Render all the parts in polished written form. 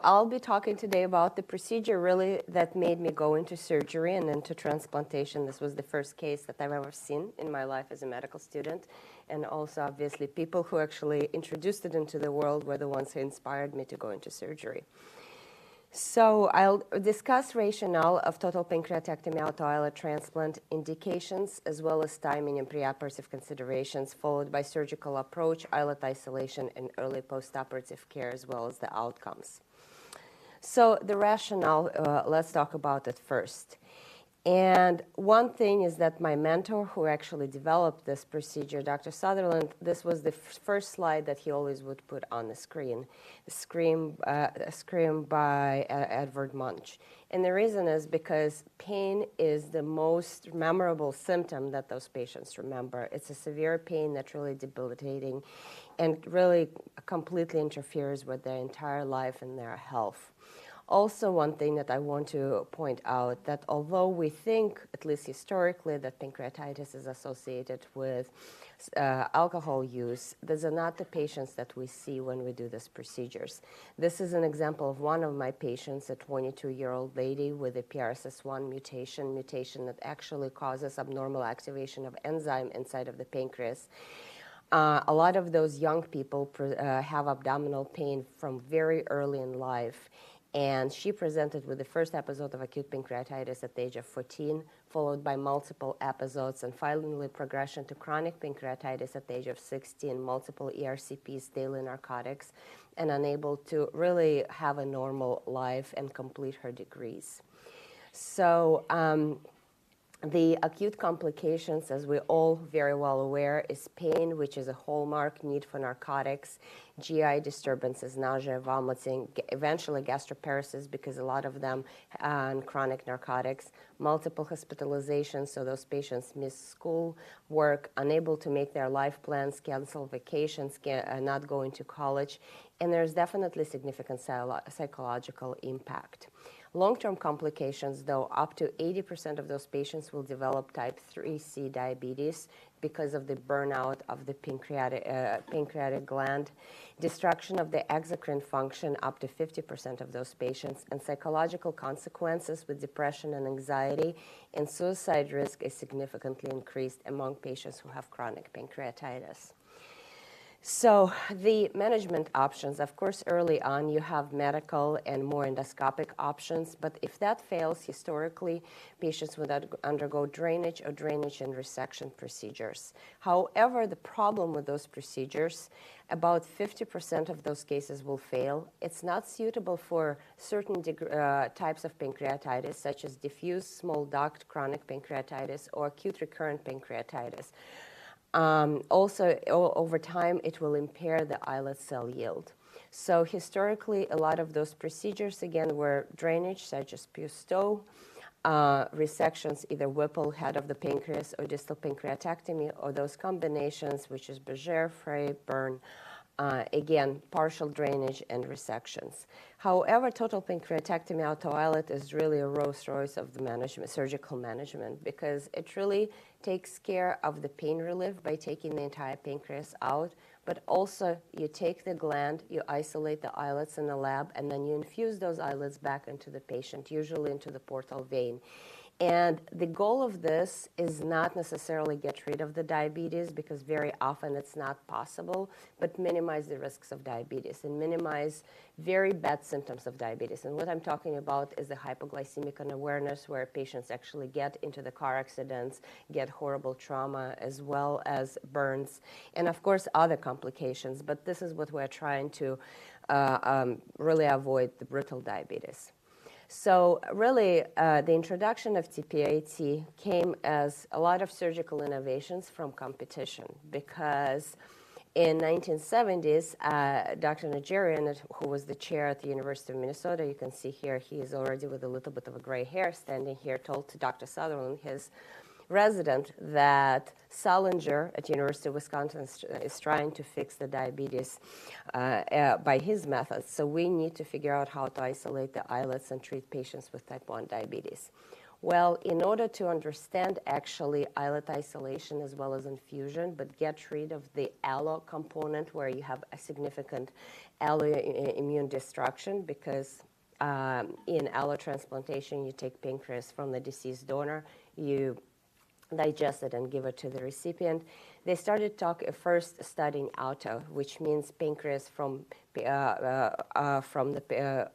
I'll be talking today about the procedure really that made me go into surgery and into transplantation. This was the first case that I've ever seen in my life as a medical student. And also, obviously, people who actually introduced it into the world were the ones who inspired me to go into surgery. So I'll discuss rationale of total pancreatectomy auto-islet transplant, indications, as well as timing and preoperative considerations, followed by surgical approach, islet isolation, and early postoperative care, as well as the outcomes. So the rationale, let's talk about it first. And one thing is that my mentor, who actually developed this procedure, Dr. Sutherland, this was the first slide that he always would put on the screen, a scream by Edvard Munch. And the reason is because pain is the most memorable symptom that those patients remember. It's a severe pain that's really debilitating and really completely interferes with their entire life and their health. Also, one thing that I want to point out, that although we think, at least historically, that pancreatitis is associated with alcohol use, these are not the patients that we see when we do these procedures. This is an example of one of my patients, a 22-year-old lady with a PRSS1 mutation that actually causes abnormal activation of enzyme inside of the pancreas. A lot of those young people have abdominal pain from very early in life. And she presented with the first episode of acute pancreatitis at the age of 14, followed by multiple episodes, and finally progression to chronic pancreatitis at the age of 16, multiple ERCPs, daily narcotics, and unable to really have a normal life and complete her degrees. So the acute complications, as we're all very well aware, is pain, which is a hallmark, need for narcotics, GI disturbances, nausea, vomiting, eventually gastroparesis, because a lot of them on chronic narcotics, multiple hospitalizations, so those patients miss school, work, unable to make their life plans, cancel vacations, not going to college, and there's definitely significant psychological impact. Long-term complications, though, up to 80% of those patients will develop type 3C diabetes because of the burnout of the pancreatic gland, destruction of the exocrine function, up to 50% of those patients, and psychological consequences with depression and anxiety, and suicide risk is significantly increased among patients who have chronic pancreatitis. So the management options, of course, early on you have medical and more endoscopic options, but if that fails, historically, patients would undergo drainage or drainage and resection procedures. However, the problem with those procedures, about 50% of those cases will fail. It's not suitable for certain types of pancreatitis, such as diffuse small duct chronic pancreatitis or acute recurrent pancreatitis. Also, over time, it will impair the islet cell yield. So historically, a lot of those procedures, again, were drainage, such as Pusteaux, resections, either Whipple, head of the pancreas, or distal pancreatectomy, or those combinations, which is Berger, Frey, Byrne, again, partial drainage and resections. However, total pancreatectomy auto-islet is really a Rolls Royce of the surgical management, because it really takes care of the pain relief by taking the entire pancreas out, but also you take the gland, you isolate the islets in the lab, and then you infuse those islets back into the patient, usually into the portal vein. And the goal of this is not necessarily get rid of the diabetes, because very often it's not possible, but minimize the risks of diabetes and minimize very bad symptoms of diabetes. And what I'm talking about is the hypoglycemic unawareness, where patients actually get into the car accidents, get horrible trauma, as well as burns, and of course other complications. But this is what we're trying to really avoid, the brittle diabetes. So really, the introduction of TPIAT came as a lot of surgical innovations from competition, because in 1970s, Dr. Nigerian, who was the chair at the University of Minnesota, you can see here, he is already with a little bit of a gray hair standing here, told to Dr. Sutherland, his resident, that Salinger at University of Wisconsin is trying to fix the diabetes by his methods. So we need to figure out how to isolate the islets and treat patients with type 1 diabetes. Well, in order to understand actually islet isolation as well as infusion, but get rid of the allo component where you have a significant immune destruction, because in allo-transplantation, you take pancreas from the deceased donor, you digest it and give it to the recipient. They started first studying auto, which means pancreas from the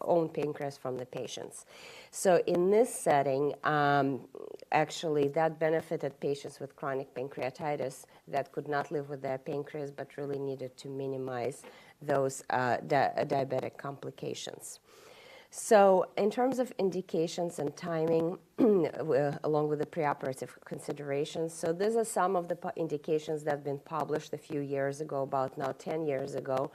own pancreas from the patients. So in this setting, actually that benefited patients with chronic pancreatitis that could not live with their pancreas, but really needed to minimize those diabetic complications. So in terms of indications and timing, along with the preoperative considerations, so these are some of the indications that have been published a few years ago, about now 10 years ago.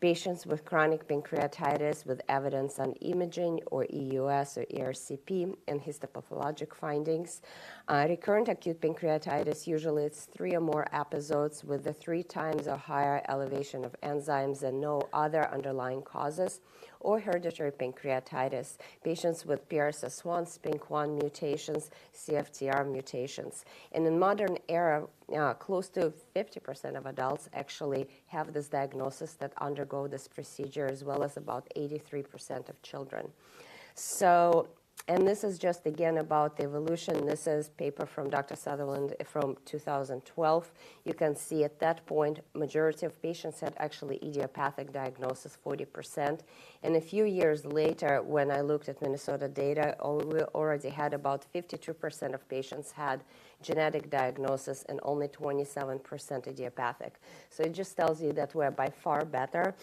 Patients with chronic pancreatitis with evidence on imaging or EUS or ERCP and histopathologic findings. Recurrent acute pancreatitis, usually it's 3 or more episodes with the 3 times or higher elevation of enzymes and no other underlying causes. Or hereditary pancreatitis, patients with PRSS1, SPINK1 mutations, CFTR mutations. And in modern era, close to 50% of adults actually have this diagnosis that undergo this procedure, as well as about 83% of children. So, and this is just, again, about the evolution. This is paper from Dr. Sutherland from 2012. You can see at that point, majority of patients had actually idiopathic diagnosis, 40%. And a few years later, when I looked at Minnesota data, we already had about 52% of patients had genetic diagnosis and only 27% idiopathic. So it just tells you that we're by far better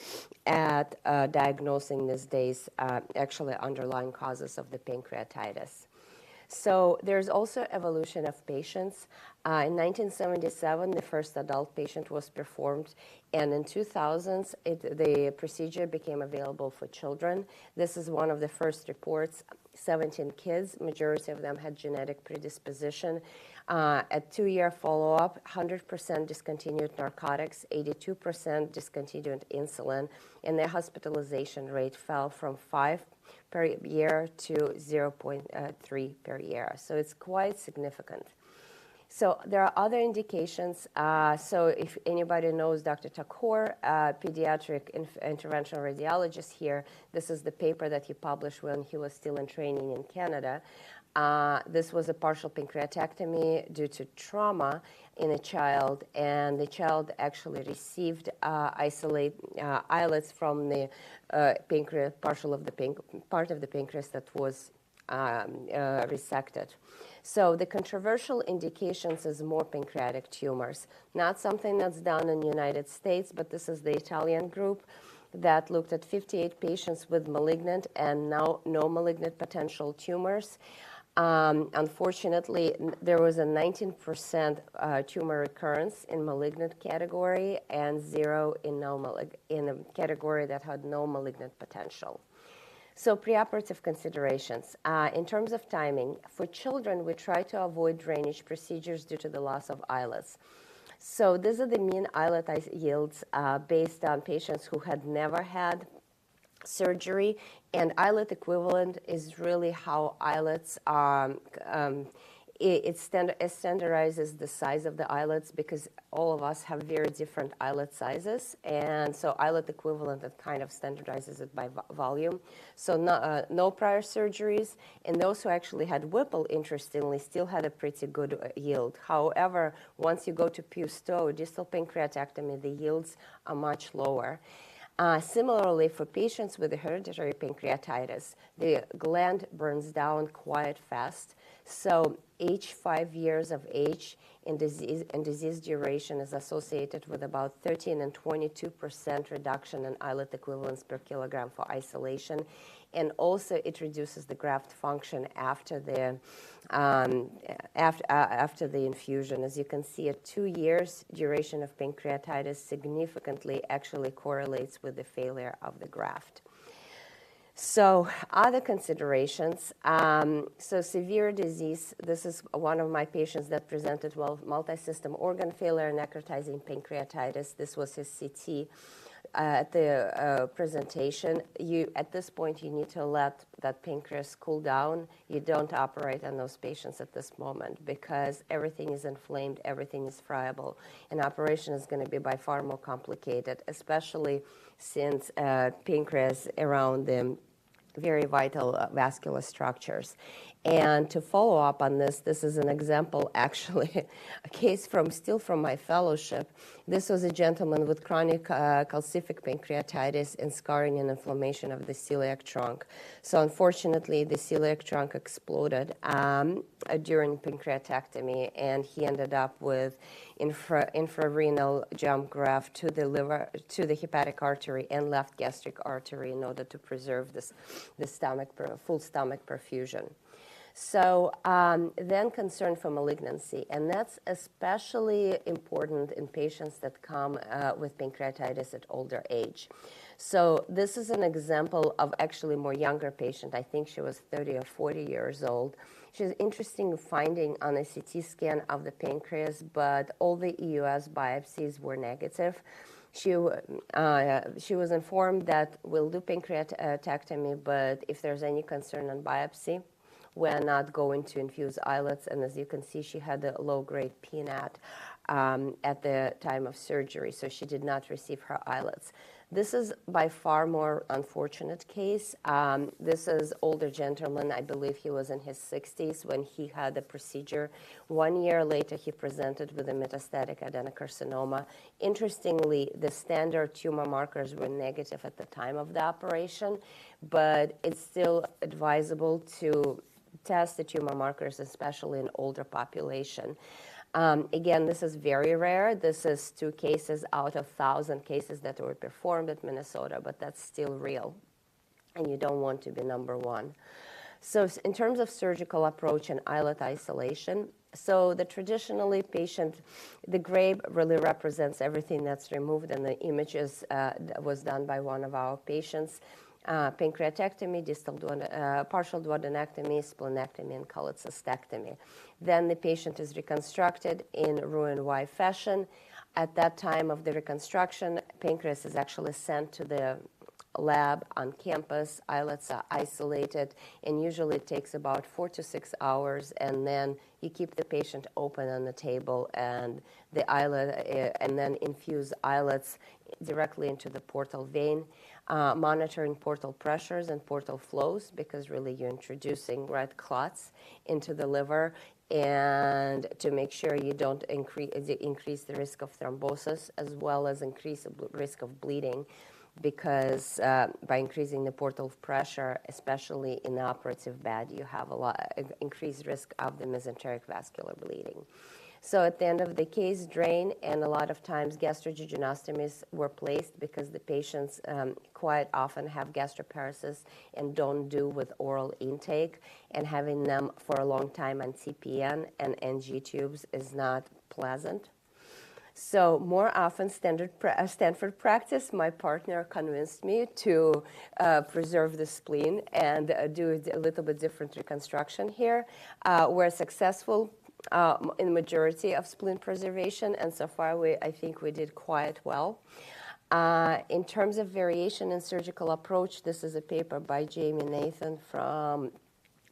at diagnosing these days actually underlying causes of the pancreatitis. So there's also evolution of patients. In 1977, the first adult patient was performed, and in 2000s, the procedure became available for children. This is one of the first reports. 17 kids, majority of them had genetic predisposition. At 2-year follow-up, 100% discontinued narcotics, 82% discontinued insulin, and their hospitalization rate fell from 5 per year to 0.3 per year. So it's quite significant. So there are other indications. So if anybody knows Dr. Thakur, pediatric interventional radiologist here, this is the paper that he published when he was still in training in Canada. This was a partial pancreatectomy due to trauma in a child, and the child actually received islets from the pancreas, part of the pancreas that was resected. So the controversial indications is more pancreatic tumors. Not something that's done in the United States, but this is the Italian group that looked at 58 patients with malignant and now no malignant potential tumors. Unfortunately, there was a 19% tumor recurrence in malignant category and 0 in a category that had no malignant potential. So preoperative considerations. In terms of timing, for children, we try to avoid drainage procedures due to the loss of islets. So these are the mean islet yields based on patients who had never had surgery, and islet equivalent is really how islets are. It standardizes the size of the islets because all of us have very different islet sizes, and so islet equivalent, it kind of standardizes it by volume. So no prior surgeries, and those who actually had Whipple, interestingly, still had a pretty good yield. However, once you go to Pew-Stowe, distal pancreatectomy, the yields are much lower. Similarly, for patients with hereditary pancreatitis, the gland burns down quite fast. So 5 years of age and disease duration is associated with about 13 and 22% reduction in islet equivalents per kilogram for isolation. And also it reduces the graft function after the infusion. As you can see, at 2 years, duration of pancreatitis significantly actually correlates with the failure of the graft. So other considerations, so severe disease, this is one of my patients that presented multi-system organ failure, necrotizing pancreatitis. This was his CT. at the presentation, at this point, you need to let that pancreas cool down. You don't operate on those patients at this moment because everything is inflamed, everything is friable. And operation is going to be by far more complicated, especially since pancreas around the very vital vascular structures. And to follow up on this, this is an example, actually, a case still from my fellowship. This was a gentleman with chronic calcific pancreatitis and scarring and inflammation of the celiac trunk. So unfortunately, the celiac trunk exploded during pancreatectomy, and he ended up with infrarenal jump graft to the liver, to the hepatic artery and left gastric artery in order to preserve the full stomach perfusion. So then concern for malignancy, and that's especially important in patients that come with pancreatitis at older age. So this is an example of actually more younger patient. I think she was 30 or 40 years old. She's interesting finding on a CT scan of the pancreas, but all the EUS biopsies were negative. She was informed that we'll do pancreatectomy, but if there's any concern on biopsy, we're not going to infuse islets. And as you can see, she had a low-grade PNAT at the time of surgery, so she did not receive her islets. This is by far more unfortunate case. This is older gentleman. I believe he was in his 60s when he had the procedure. 1 year later, he presented with a metastatic adenocarcinoma. Interestingly, the standard tumor markers were negative at the time of the operation, but it's still advisable to test the tumor markers, especially in older population. Again, this is very rare. This is 2 cases out of 1,000 cases that were performed at Minnesota, but that's still real, and you don't want to be number 1. So in terms of surgical approach and islet isolation, so the traditionally the gray really represents everything that's removed, and the images was done by one of our patients. Pancreatectomy, partial duodenectomy, splenectomy, and cholecystectomy. Then the patient is reconstructed in Roux-en-Y fashion. At that time of the reconstruction, pancreas is actually sent to the lab on campus. Islets are isolated, and usually it takes about 4 to 6 hours, and then you keep the patient open on the table and and then infuse islets directly into the portal vein, monitoring portal pressures and portal flows, because really you're introducing red clots into the liver, and to make sure you don't increase the risk of thrombosis as well as increase the risk of bleeding, because by increasing the portal pressure, especially in the operative bed, you have increased risk of the mesenteric vascular bleeding. So at the end of the case, drain, and a lot of times gastrojejunostomies were placed because the patients quite often have gastroparesis and don't do with oral intake, and having them for a long time on TPN and NG tubes is not pleasant. So more often, Stanford practice, my partner convinced me to preserve the spleen and do a little bit different reconstruction here. We're successful in majority of spleen preservation, and so far I think we did quite well. In terms of variation in surgical approach, this is a paper by Jamie Nathan from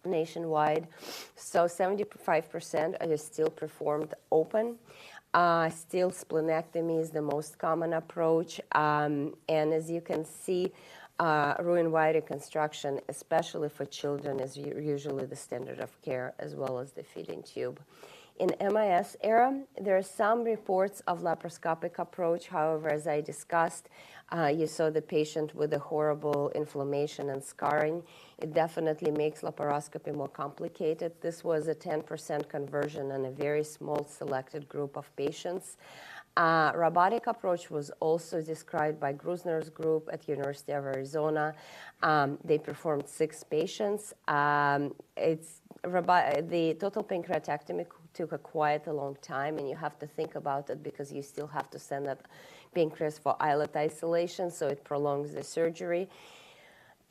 Nationwide. So 75% is still performed open. Still, splenectomy is the most common approach. And as you can see, Roux-en-Y reconstruction, especially for children, is usually the standard of care, as well as the feeding tube. In MIS era, there are some reports of laparoscopic approach. However, as I discussed, you saw the patient with a horrible inflammation and scarring. It definitely makes laparoscopy more complicated. This was a 10% conversion in a very small selected group of patients. Robotic approach was also described by Grusner's group at University of Arizona. They performed 6 patients. The total pancreatectomy took quite a long time, and you have to think about it because you still have to send that pancreas for islet isolation, so it prolongs the surgery.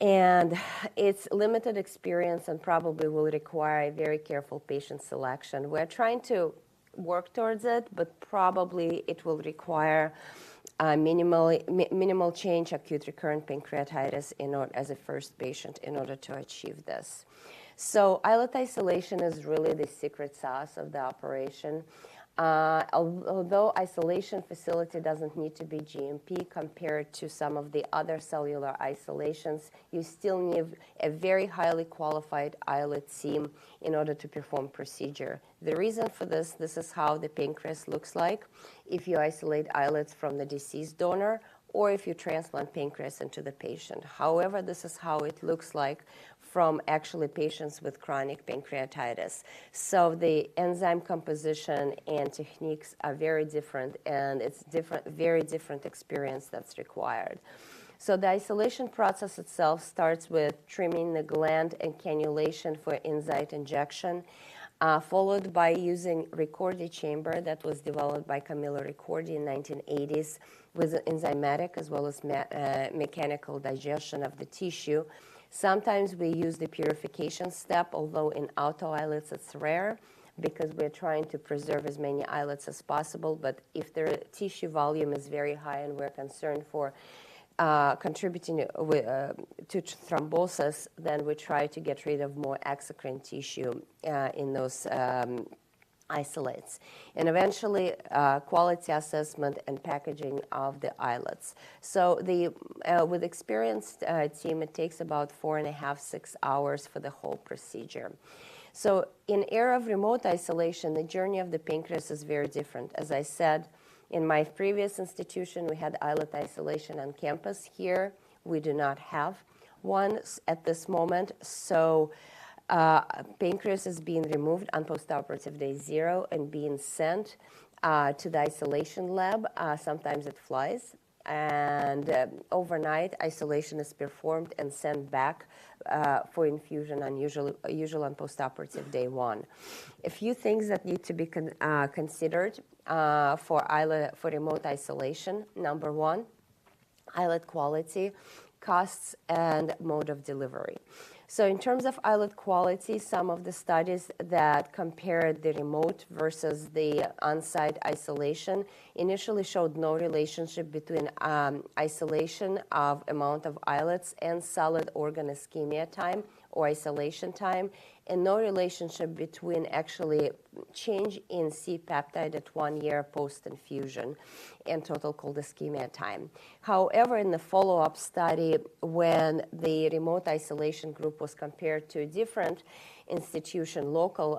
And it's limited experience and probably will require a very careful patient selection. We're trying to work towards it, but probably it will require minimal change, acute recurrent pancreatitis as a first patient in order to achieve this. So islet isolation is really the secret sauce of the operation. Although isolation facility doesn't need to be GMP compared to some of the other cellular isolations, you still need a very highly qualified islet team in order to perform procedure. The reason for this is how the pancreas looks like if you isolate islets from the deceased donor or if you transplant pancreas into the patient. However, this is how it looks like from actually patients with chronic pancreatitis. So the enzyme composition and techniques are very different, and it's very different experience that's required. So the isolation process itself starts with trimming the gland and cannulation for Insight injection, followed by using Ricordi chamber that was developed by Camillo Ricordi in 1980s with enzymatic as well as mechanical digestion of the tissue. Sometimes we use the purification step, although in auto islets it's rare because we're trying to preserve as many islets as possible. But if the tissue volume is very high and we're concerned for contributing to thrombosis, then we try to get rid of more exocrine tissue in those isolates. And eventually quality assessment and packaging of the islets. So with experienced team, it takes about 4.5 to 6 hours for the whole procedure. So in era of remote isolation, the journey of the pancreas is very different. As I said, in my previous institution, we had islet isolation on campus. Here, we do not have one at this moment. So pancreas is being removed on postoperative day 0 and being sent to the isolation lab. Sometimes it flies. And overnight, isolation is performed and sent back for infusion usually on postoperative day 1. A few things that need to be considered for remote isolation. Number 1, islet quality, costs, and mode of delivery. So in terms of islet quality, some of the studies that compared the remote versus the on-site isolation initially showed no relationship between isolation of amount of islets and solid organ ischemia time or isolation time, and no relationship between actually change in C-peptide at 1 year post-infusion and total cold ischemia time. However, in the follow-up study, when the remote isolation group was compared to a different institution, local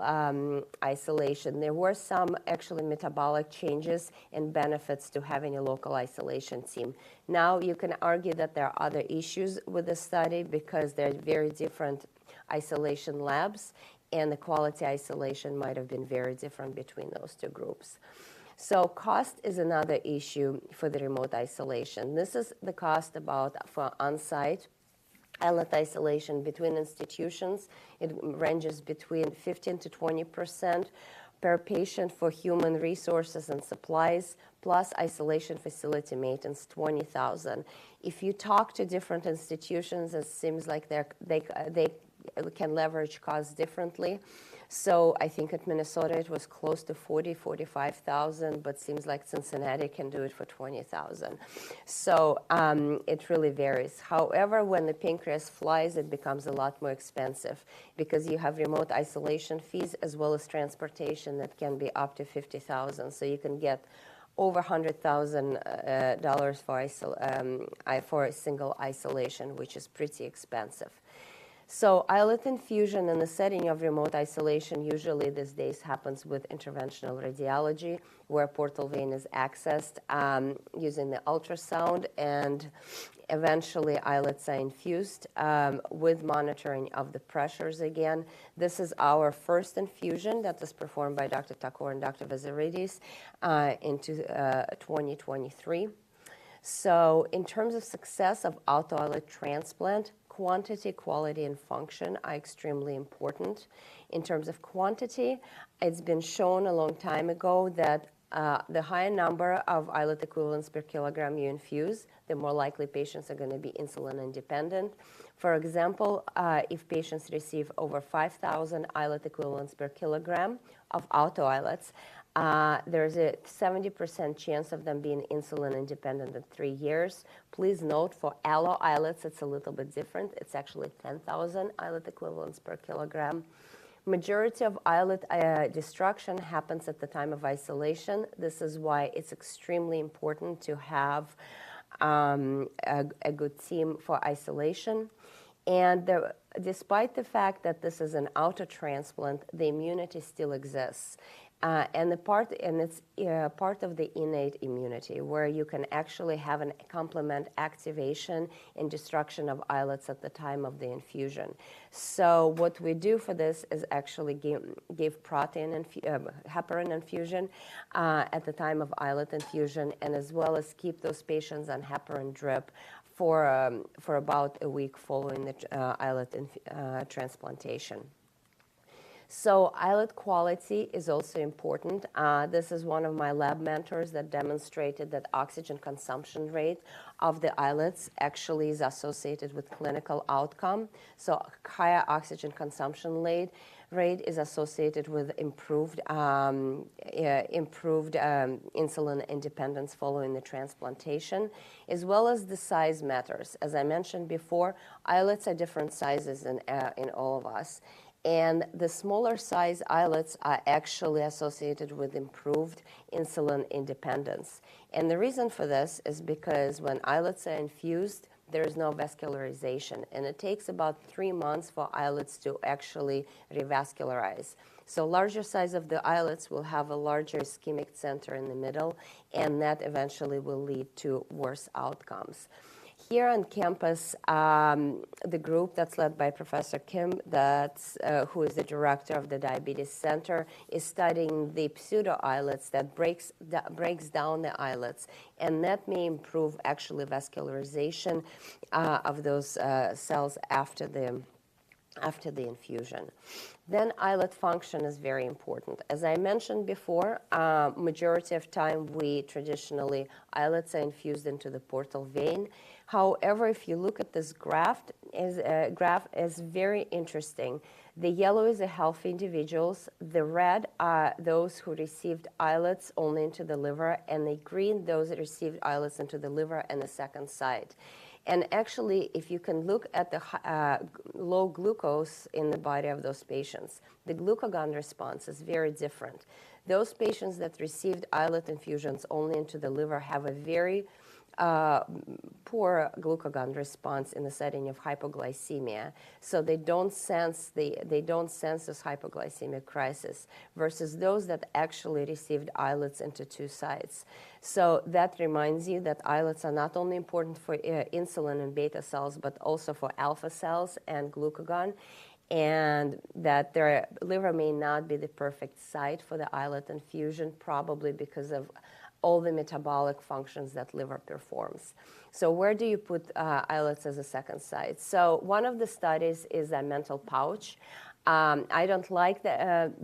isolation, there were some actually metabolic changes and benefits to having a local isolation team. Now, you can argue that there are other issues with the study because they're very different isolation labs, and the quality isolation might have been very different between those two groups. So cost is another issue for the remote isolation. This is the cost for on-site islet isolation between institutions. It ranges between 15 to 20% per patient for human resources and supplies, plus isolation facility maintenance, $20,000. If you talk to different institutions, it seems like they can leverage costs differently. So I think at Minnesota it was close to $45,000, but seems like Cincinnati can do it for $20,000. So it really varies. However, when the pancreas flies, it becomes a lot more expensive because you have remote isolation fees as well as transportation that can be up to $50,000. So you can get over $100,000 for a single isolation, which is pretty expensive. So islet infusion in the setting of remote isolation usually these days happens with interventional radiology, where portal vein is accessed using the ultrasound, and eventually islets are infused with monitoring of the pressures again. This is our first infusion that was performed by Dr. Takor and Dr. Vazaridis into 2023. So in terms of success of auto-islet transplant, quantity, quality, and function are extremely important. In terms of quantity, it's been shown a long time ago that the higher number of islet equivalents per kilogram you infuse, the more likely patients are going to be insulin independent. For example, if patients receive over 5,000 islet equivalents per kilogram of auto islets, There's a 70% chance of them being insulin independent in 3 years. Please note for allo islets, it's a little bit different. It's actually 10,000 islet equivalents per kilogram. Majority of islet destruction happens at the time of isolation. This is why it's extremely important to have a good team for isolation. And despite the fact that this is an auto-transplant, the immunity still exists. And it's part of the innate immunity, where you can actually have an complement activation and destruction of islets at the time of the infusion. So what we do for this is actually give protein heparin infusion at the time of islet infusion, and as well as keep those patients on heparin drip for about a week following the islet transplantation. So islet quality is also important. This is one of my lab mentors that demonstrated that oxygen consumption rate of the islets actually is associated with clinical outcome. So higher oxygen consumption rate is associated with improved insulin independence following the transplantation, as well as the size matters. As I mentioned before, islets are different sizes in all of us. And the smaller size islets are actually associated with improved insulin independence. And the reason for this is because when islets are infused, there is no vascularization. And it takes about 3 months for islets to actually revascularize. So larger size of the islets will have a larger ischemic center in the middle, and that eventually will lead to worse outcomes. Here on campus, the group that's led by Professor Kim, who is the director of the Diabetes Center, is studying the pseudo-islets that breaks down the islets, and that may improve actually vascularization of those cells after the infusion. Then islet function is very important. As I mentioned before, majority of time islets are infused into the portal vein. However, if you look at this graph is very interesting. The yellow is the healthy individuals, the red are those who received islets only into the liver, and the green, those that received islets into the liver and the second side. And actually, if you can look at the low glucose in the body of those patients, the glucagon response is very different. Those patients that received islet infusions only into the liver have a very poor glucagon response in the setting of hypoglycemia, so they don't sense this hypoglycemic crisis, versus those that actually received islets into two sides. So that reminds you that islets are not only important for insulin and beta cells, but also for alpha cells and glucagon, and that their liver may not be the perfect site for the islet infusion, probably because of all the metabolic functions that liver performs. So where do you put islets as a second site? So one of the studies is a mental pouch. I don't like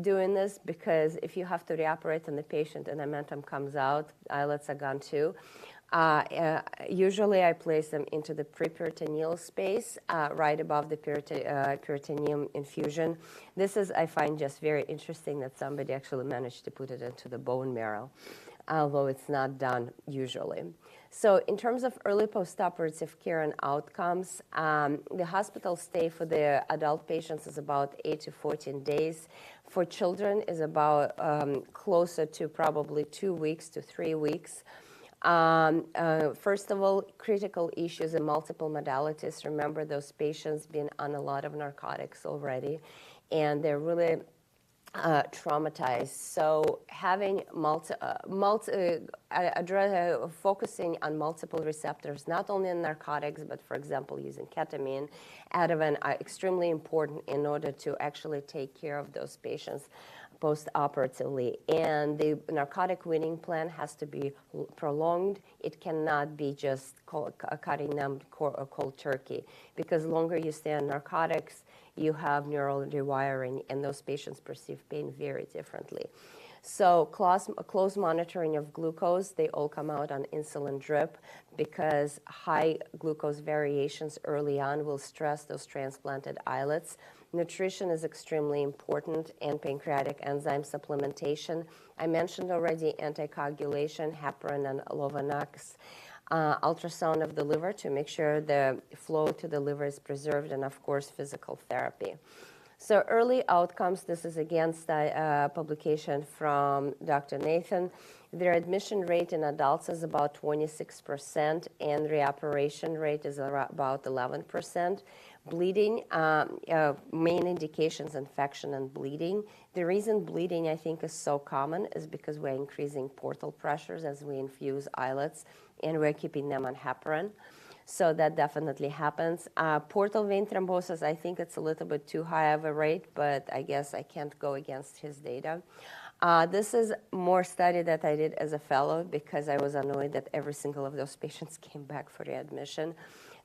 doing this, because if you have to reoperate on the patient and the mentum comes out, islets are gone too. Usually I place them into the preperitoneal space, right above the peritoneum infusion. This is, I find, just very interesting that somebody actually managed to put it into the bone marrow, although it's not done usually. So in terms of early postoperative care and outcomes, the hospital stay for the adult patients is about 8 to 14 days. For children is about closer to probably 2 weeks to 3 weeks. First of all, critical issues in multiple modalities. Remember, those patients been on a lot of narcotics already, and they're really traumatized. So having focusing on multiple receptors, not only in narcotics, but for example, using ketamine, Ativan, are extremely important in order to actually take care of those patients post-operatively. And the narcotic weaning plan has to be prolonged. It cannot be just cutting them cold turkey, because longer you stay on narcotics, you have neural rewiring, and those patients perceive pain very differently. So close monitoring of glucose, they all come out on insulin drip because high glucose variations early on will stress those transplanted islets. Nutrition is extremely important, and pancreatic enzyme supplementation. I mentioned already anticoagulation, heparin and Lovenox. Ultrasound of the liver to make sure the flow to the liver is preserved, and of course, physical therapy. So early outcomes, this is against a publication from Dr. Nathan. Their admission rate in adults is about 26%, and reoperation rate is about 11%. Bleeding, main indications, infection and bleeding. The reason bleeding, I think, is so common is because we're increasing portal pressures as we infuse islets, and we're keeping them on heparin. So that definitely happens. Portal vein thrombosis, I think it's a little bit too high of a rate, but I guess I can't go against his data. This is more study that I did as a fellow because I was annoyed that every single of those patients came back for readmission.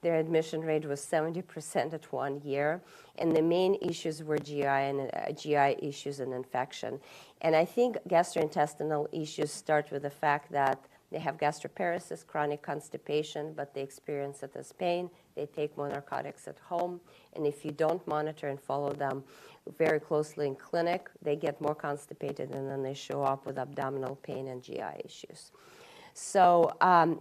Their admission rate was 70% at 1 year, and the main issues were GI issues and infection. And I think gastrointestinal issues start with the fact that they have gastroparesis, chronic constipation, but they experience it as pain. They take more narcotics at home, and if you don't monitor and follow them very closely in clinic, they get more constipated, and then they show up with abdominal pain and GI issues. So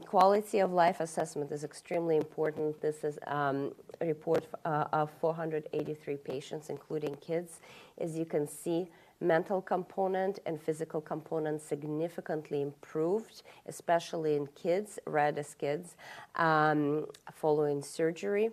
quality of life assessment is extremely important. This is a report of 483 patients, including kids. As you can see, mental component and physical component significantly improved, especially in kids, read as kids, following surgery.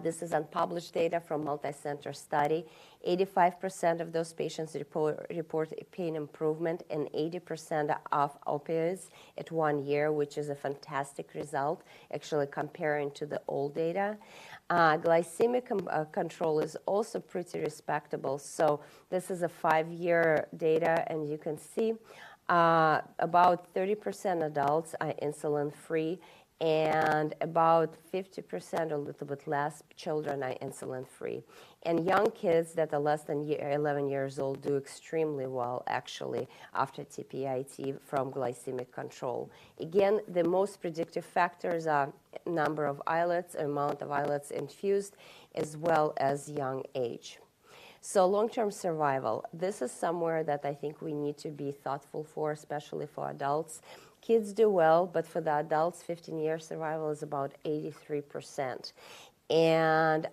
This is unpublished data from multi-center study. 85% of those patients report pain improvement and 80% of opioids at 1 year, which is a fantastic result, actually comparing to the old data. Glycemic control is also pretty respectable. So this is a 5-year data, and you can see about 30% adults are insulin-free, and about 50%, a little bit less, children are insulin-free. And young kids that are less than 11 years old do extremely well, actually, after TPIAT from glycemic control. Again, the most predictive factors are number of islets, amount of islets infused, as well as young age. So long-term survival, this is somewhere that I think we need to be thoughtful for, especially for adults. Kids do well, but for the adults, 15-year survival is about 83%. And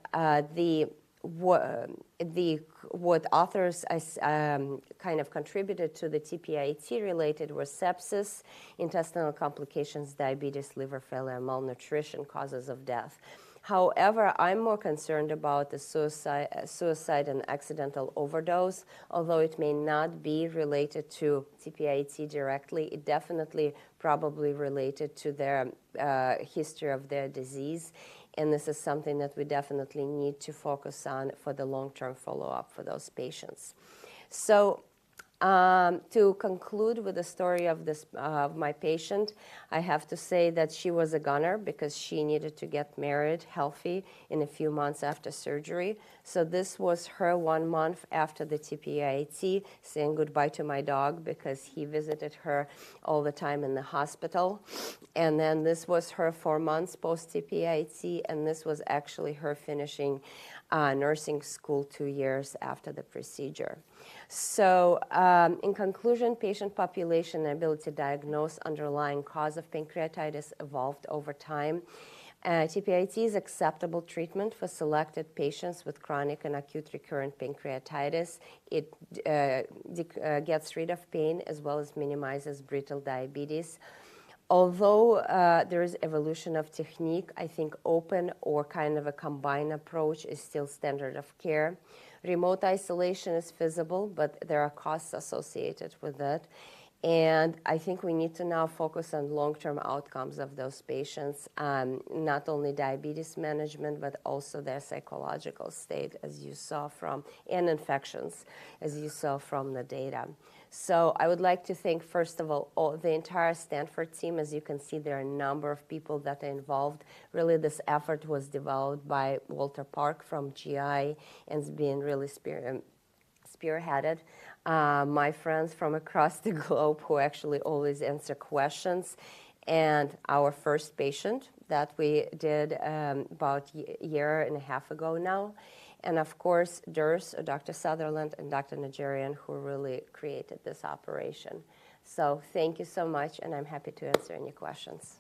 what authors kind of contributed to the TPIAT related were sepsis, intestinal complications, diabetes, liver failure, malnutrition, causes of death. However, I'm more concerned about the suicide and accidental overdose. Although it may not be related to TPIAT directly, it definitely probably related to their history of their disease. And this is something that we definitely need to focus on for the long-term follow-up for those patients. So to conclude with the story of my patient, I have to say that she was a goner because she needed to get married healthy in a few months after surgery. So this was her 1 month after the TPIAT, saying goodbye to my dog because he visited her all the time in the hospital. And then this was her 4 months post-TPIAT, and this was actually her finishing nursing school 2 years after the procedure. So in conclusion, patient population and ability to diagnose underlying cause of pancreatitis evolved over time. TPIAT is acceptable treatment for selected patients with chronic and acute recurrent pancreatitis. It gets rid of pain as well as minimizes brittle diabetes. Although there is evolution of technique, I think open or kind of a combined approach is still standard of care. Remote isolation is feasible, but there are costs associated with it. And I think we need to now focus on long-term outcomes of those patients, not only diabetes management, but also their psychological state, as you saw from, and infections, as you saw from the data. So I would like to thank, first of all the entire Stanford team. As you can see, there are a number of people that are involved. Really, this effort was developed by Walter Park from GI and has been really spearheaded, my friends from across the globe who actually always answer questions, and our first patient that we did about a year and a half ago now. And of course, there's Dr. Sutherland and Dr. Nigerian who really created this operation. So thank you so much, and I'm happy to answer any questions.